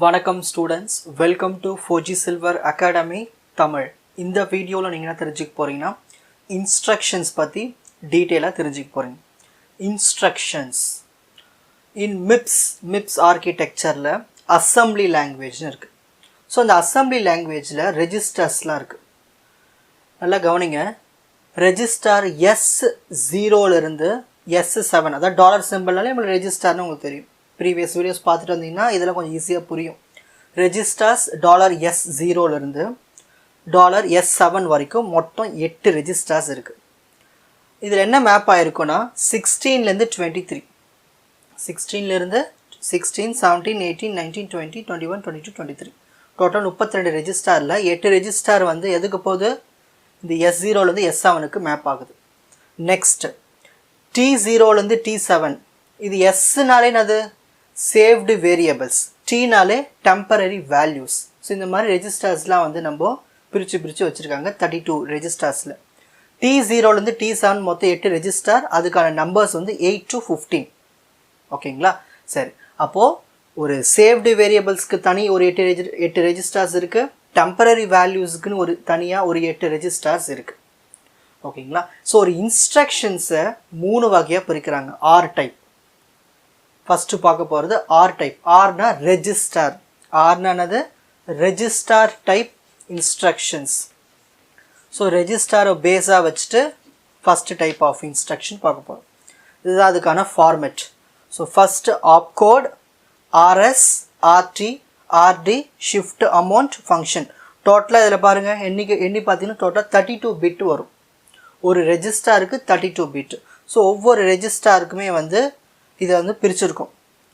வணக்கம் students, welcome to 4G Silver Academy Tamil. இந்த வீடியோவில் நீங்கள் என்ன தெரிஞ்சுக்க போகிறீங்கன்னா இன்ஸ்ட்ரக்ஷன்ஸ் பற்றி டீட்டெயிலாக தெரிஞ்சுக்க போகிறீங்க. இன்ஸ்ட்ரக்ஷன்ஸ் இன் மிப்ஸ் ஆர்கிடெக்சரில் அசம்பிளி லாங்குவேஜ்னு இருக்குது. ஸோ அந்த அசம்பிளி லாங்குவேஜில் ரெஜிஸ்டர்ஸ்லாம் இருக்குது. நல்லா கவனிங்க. ரெஜிஸ்டர் S0லேருந்து S7, அதாவது டாலர் சிம்பிள்னாலே நம்மளுக்கு ரெஜிஸ்டர்னு உங்களுக்கு தெரியும். ப்ரீவியஸ் வீடியோஸ் பார்த்துட்டு வந்தீங்கன்னா இதெல்லாம் கொஞ்சம் ஈஸியாக புரியும். ரெஜிஸ்டர்ஸ் $S0லேருந்து $S7 வரைக்கும் மொத்தம் 8 ரெஜிஸ்டர்ஸ் இருக்குது. இதில் என்ன மேப் ஆகிருக்குன்னா 16லேருந்து 23, 16லேருந்து 16, 17, 18, 19, 20, 21, 22, 23 டோட்டல் 32 ரெஜிஸ்டரில் 8 ரெஜிஸ்டர் வந்து எதுக்கு போகுது? இந்த S0லேருந்து S7க்கு மேப் ஆகுது. நெக்ஸ்ட் T0லேருந்து T7, இது Sனாலே என்னது? சேவ்டு வேரியபிள்ஸ், Tனாலே டெம்பரரி வேல்யூஸ். ஸோ இந்த மாதிரி ரெஜிஸ்டர்ஸ்லாம் வந்து நம்ம பிரித்து வச்சுருக்காங்க 32 ரெஜிஸ்டர்ஸில். T0லேருந்து T7 மொத்தம் 8 ரெஜிஸ்டர், அதுக்கான நம்பர்ஸ் வந்து 8 to 15. ஓகேங்களா? சரி, அப்போது ஒரு சேவ்டு வேரியபிள்ஸ்க்கு தனி ஒரு 8 ரெஜிஸ்டர்ஸ் இருக்குது, டெம்பரரி வேல்யூஸுக்குன்னு ஒரு தனியாக ஒரு 8 ரெஜிஸ்டர்ஸ் இருக்குது. ஓகேங்களா? ஸோ ஒரு இன்ஸ்ட்ரக்ஷன்ஸை 3 வகையாக பிரிக்கிறாங்க. ஆர் டைப் ஃபஸ்ட்டு பார்க்க போகிறது ஆர் டைப். ஆர்னா ரெஜிஸ்டர். ஆர்னா என்னது? Register type instructions. ஸோ ரெஜிஸ்டரை பேஸாக வச்சுட்டு ஃபஸ்ட்டு டைப் ஆஃப் இன்ஸ்ட்ரக்ஷன் பார்க்க போகிறோம். இதுதான் அதுக்கான format. So first opcode, RS, RT, RD, shift amount, function. டோட்டலாக இதில் பாருங்கள், எண்ணி பார்த்தீங்கன்னா டோட்டலாக 32 பிட் வரும். ஒரு ரெஜிஸ்டருக்கு 32 பிட். ஸோ ஒவ்வொரு ரெஜிஸ்டருக்குமே வந்து இதை வந்து பிரிச்சுருக்கோம்.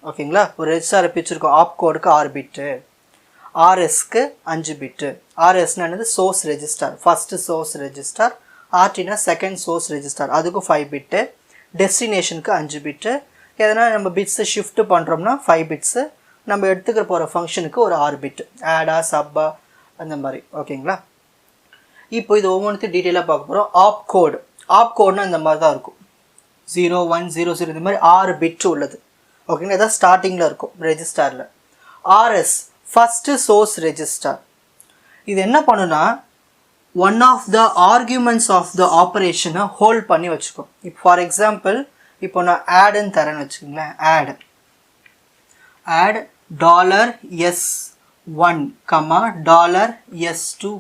ஓகேங்களா? ஒரு ரெஜிஸ்டரை பிரிச்சுருக்கோம். ஆப்கோடுக்கு 6 பிட்டு, ஆர்எஸ்க்கு 5 பிட்டு. ஆர்எஸ்னா என்னது? Source register, first source register. ஆர்டினா செகண்ட் சோர்ஸ் ரெஜிஸ்டர், அதுக்கும் 5 பிட்டு. டெஸ்டினேஷனுக்கு 5 பிட்டு. எதனா நம்ம பிட்ஸை ஷிஃப்ட் பண்ணுறோம்னா 5 பிட்ஸு. நம்ம எடுத்துக்கிற போகிற ஃபங்க்ஷனுக்கு ஒரு 6 பிட்டு, ஆடா, சப்பா, அந்த மாதிரி. ஓகேங்களா? இப்போ இது ஒவ்வொன்றுத்தையும் டீட்டெயிலாக பார்க்க போகிறோம். ஆப்கோடு. ஆப்கோடுனா இந்த மாதிரி தான் இருக்கும். 0, 1, 0, 0 இந்த மாதிரி 6 பிட்டு உள்ளது. ஓகேங்களா? இதான் ஸ்டார்டிங்கில் இருக்கும் ரெஜிஸ்டரில். RS first source register. இது என்ன பண்ணுன்னா one of the arguments of the ஆப்ரேஷனை ஹோல்ட் பண்ணி வச்சுக்கோம். இப்போ ஃபார் எக்ஸாம்பிள், இப்போ நான் ஆடுன்னு தரேன்னு வச்சுக்கோங்களேன். ஆட் $S1, $S2,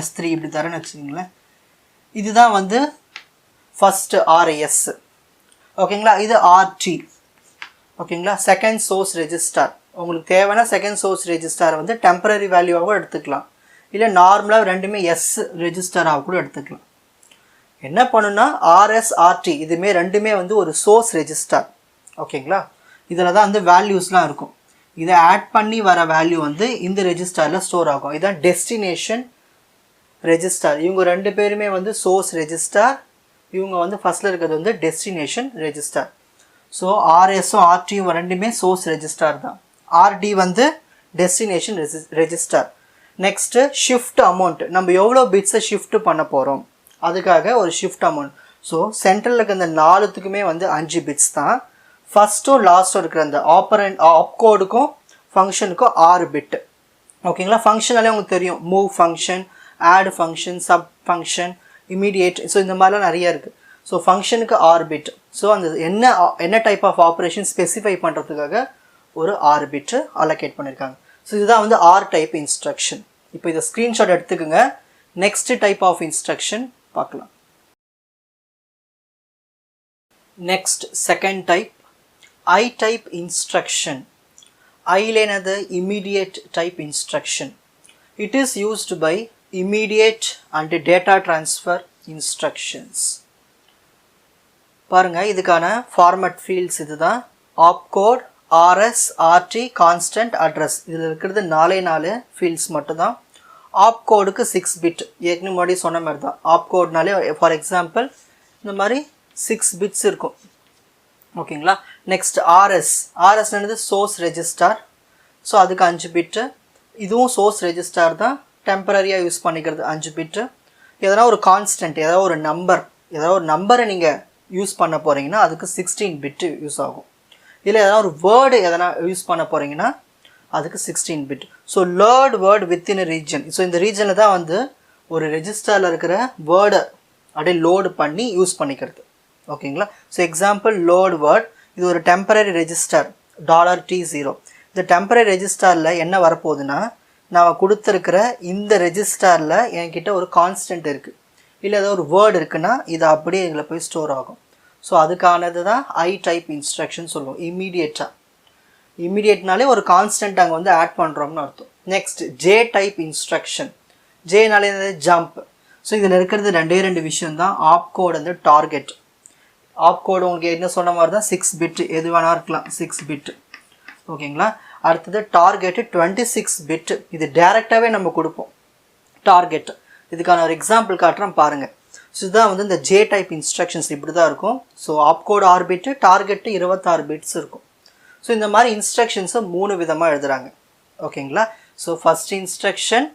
$S3 இப்படி தரேன்னு வச்சுக்கோங்களேன். இதுதான் வந்து ஃபஸ்ட்டு ஆர்எஸ். ஓகேங்களா? இது ஆர்டி. ஓகேங்களா? Second source register. உங்களுக்கு தேவைன்னா செகண்ட் சோர்ஸ் ரெஜிஸ்டர் வந்து டெம்பரரி வேல்யூவாகவும் எடுத்துக்கலாம், இல்லை நார்மலாக ரெண்டுமே எஸ் ரெஜிஸ்டராக கூட எடுத்துக்கலாம். என்ன பண்ணுன்னா ஆர்எஸ், ஆர்டி இதுமே ரெண்டுமே வந்து ஒரு சோர்ஸ் ரெஜிஸ்டர். ஓகேங்களா? இதில் தான் வந்து வேல்யூஸ்லாம் இருக்கும். இதை ஆட் பண்ணி வர வேல்யூ வந்து இந்த ரெஜிஸ்டரில் ஸ்டோர் ஆகும். இதுதான் டெஸ்டினேஷன் ரெஜிஸ்டர். இவங்க ரெண்டு பேருமே வந்து சோர்ஸ் ரெஜிஸ்டர், இவங்க வந்து ஃபஸ்ட்டில் இருக்கிறது வந்து டெஸ்டினேஷன் ரெஜிஸ்டர். ஸோ ஆர்எஸும் ஆர்டியும் ரெண்டுமே சோர்ஸ் ரெஜிஸ்டர் தான். ஆர்டி வந்து destination register. Next shift amount. நம்ம எவ்வளோ பிட்ஸை ஷிஃப்ட் பண்ண போகிறோம் அதுக்காக ஒரு ஷிஃப்ட் அமௌண்ட். ஸோ சென்ட்ரலில் இருக்கிற இந்த 4த்துக்குமே வந்து 5 பிட்ஸ் தான். ஃபஸ்ட்டும் லாஸ்ட்டும் இருக்கிற அந்த ஆப்கோடுக்கும் ஃபங்க்ஷனுக்கும் 6 பிட்டு. ஓகேங்களா? ஃபங்க்ஷனாலே உங்களுக்கு தெரியும். Move function, add function, sub function, immediate. So இந்த மாதிரிலாம் நிறைய இருக்குது. ஸோ ஃபங்க்ஷனுக்கு 6 பிட். ஸோ அந்த என்ன டைப் ஆஃப் ஆப்ரேஷன் ஸ்பெசிஃபை பண்ணுறதுக்காக ஒரு 6 பிட்டு அலோகேட் பண்ணியிருக்காங்க. ஸோ இதுதான் வந்து ஆர் டைப் இன்ஸ்ட்ரக்ஷன். இப்போ இதை ஸ்க்ரீன்ஷாட் எடுத்துக்கோங்க. நெக்ஸ்ட் டைப் ஆஃப் இன்ஸ்ட்ரக்ஷன் பார்க்கலாம். Next second type I type instruction. ஐல என்னது? Immediate type instruction. It is used by immediate and data transfer instructions. பாருங்க, இதுக்கான ஃபார்மட் ஃபீல்ட்ஸ் இதுதான். Opcode, RS, RT, constant, address. இதில் இருக்கிறது 4 ஃபீல்ட்ஸ் மட்டும்தான். ஆப்கோடுக்கு 6 பிட். ஏற்கனவே முன்னாடி சொன்ன மாதிரி தான். ஆப்கோட்னாலே ஃபார் எக்ஸாம்பிள் இந்த மாதிரி 6 பிட்ஸ் இருக்கும். ஓகேங்களா? Next RS. ஆர்எஸ் என்னது? Source register. ஸோ அதுக்கு 5 பிட்டு. இதுவும் சோர்ஸ் ரெஜிஸ்டர் தான், டெம்பரரியாக யூஸ் பண்ணிக்கிறது 5 பிட்டு. எதனா ஒரு கான்ஸ்டன்ட், ஏதாவது ஒரு நம்பரை நீங்கள் யூஸ் பண்ண போகிறீங்கன்னா அதுக்கு 16 பிட்டு யூஸ் ஆகும். இல்லை ஏதாவது ஒரு வேர்டு எதனா யூஸ் பண்ண போகிறீங்கன்னா அதுக்கு 16 bit. So load word within a region. So இந்த ரீஜனில் தான் வந்து ஒரு ரெஜிஸ்டரில் இருக்கிற வேர்டை அப்படியே லோடு பண்ணி யூஸ் பண்ணிக்கிறது. ஓகேங்களா? ஸோ எக்ஸாம்பிள் லோட் வேர்ட், இது ஒரு டெம்பரரி ரெஜிஸ்டர் $T0. இந்த டெம்பரரி ரெஜிஸ்டரில் என்ன வரப்போகுதுன்னா, நான் கொடுத்துருக்கிற இந்த ரெஜிஸ்டரில் என்கிட்ட ஒரு கான்ஸ்டன்ட் இருக்குது, இல்லை ஏதோ ஒரு வேர்டு இருக்குன்னா இது அப்படியே இதில் போய் ஸ்டோர் ஆகும். ஸோ அதுக்கானது தான் ஐ டைப் இன்ஸ்ட்ரக்ஷன் சொல்லுவோம். இமீடியட்னாலே ஒரு கான்ஸ்டன்ட் அங்கே வந்து ஆட் பண்ணுறோம்னு அர்த்தம். Next J type instruction. ஜேனாலே ஜம்ப். ஸோ இதில் இருக்கிறது ரெண்டு விஷயம் தான். ஆப்கோட் வந்து டார்கெட். ஆப்கோடு உங்களுக்கு என்ன சொன்ன மாதிரி தான் 6 பிட், எது வேணா இருக்கலாம், 6 பிட். ஓகேங்களா? அடுத்தது டார்கெட்டு 26 பிட். இது டேரெக்டாகவே நம்ம கொடுப்போம் டார்கெட். இதுக்கான ஒரு எக்ஸாம்பிள் காட்டுறேன் பாருங்கள். ஸோ இதுதான் வந்து இந்த ஜே டைப் இன்ஸ்ட்ரக்ஷன்ஸ் இப்படி தான் இருக்கும். So opcode 6 bit, target 26 bits இருக்கும். ஸோ இந்த மாதிரி இன்ஸ்ட்ரக்ஷன்ஸை 3 விதமாக எழுதுகிறாங்க. ஓகேங்களா? ஸோ ஃபஸ்ட் இன்ஸ்ட்ரக்ஷன்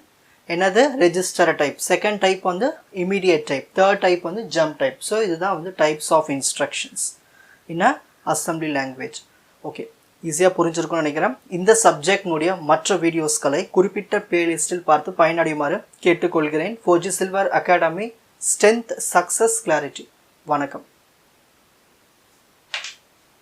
என்னது? Register type. செகண்ட் டைப் வந்து இமீடியட் டைப். தேர்ட் டைப் வந்து ஜம்ப் டைப். ஸோ இதுதான் வந்து types of instructions in a assembly language. Okay, ஈஸியாக புரிஞ்சிருக்கும்னு நினைக்கிறேன். இந்த சப்ஜெக்டினுடைய மற்ற வீடியோஸ்களை குறிப்பிட்ட பிளேலிஸ்டில் பார்த்து பயனடையுமாறு கேட்டுக்கொள்கிறேன். 4G Silver Academy, strength, success, clarity. வணக்கம்.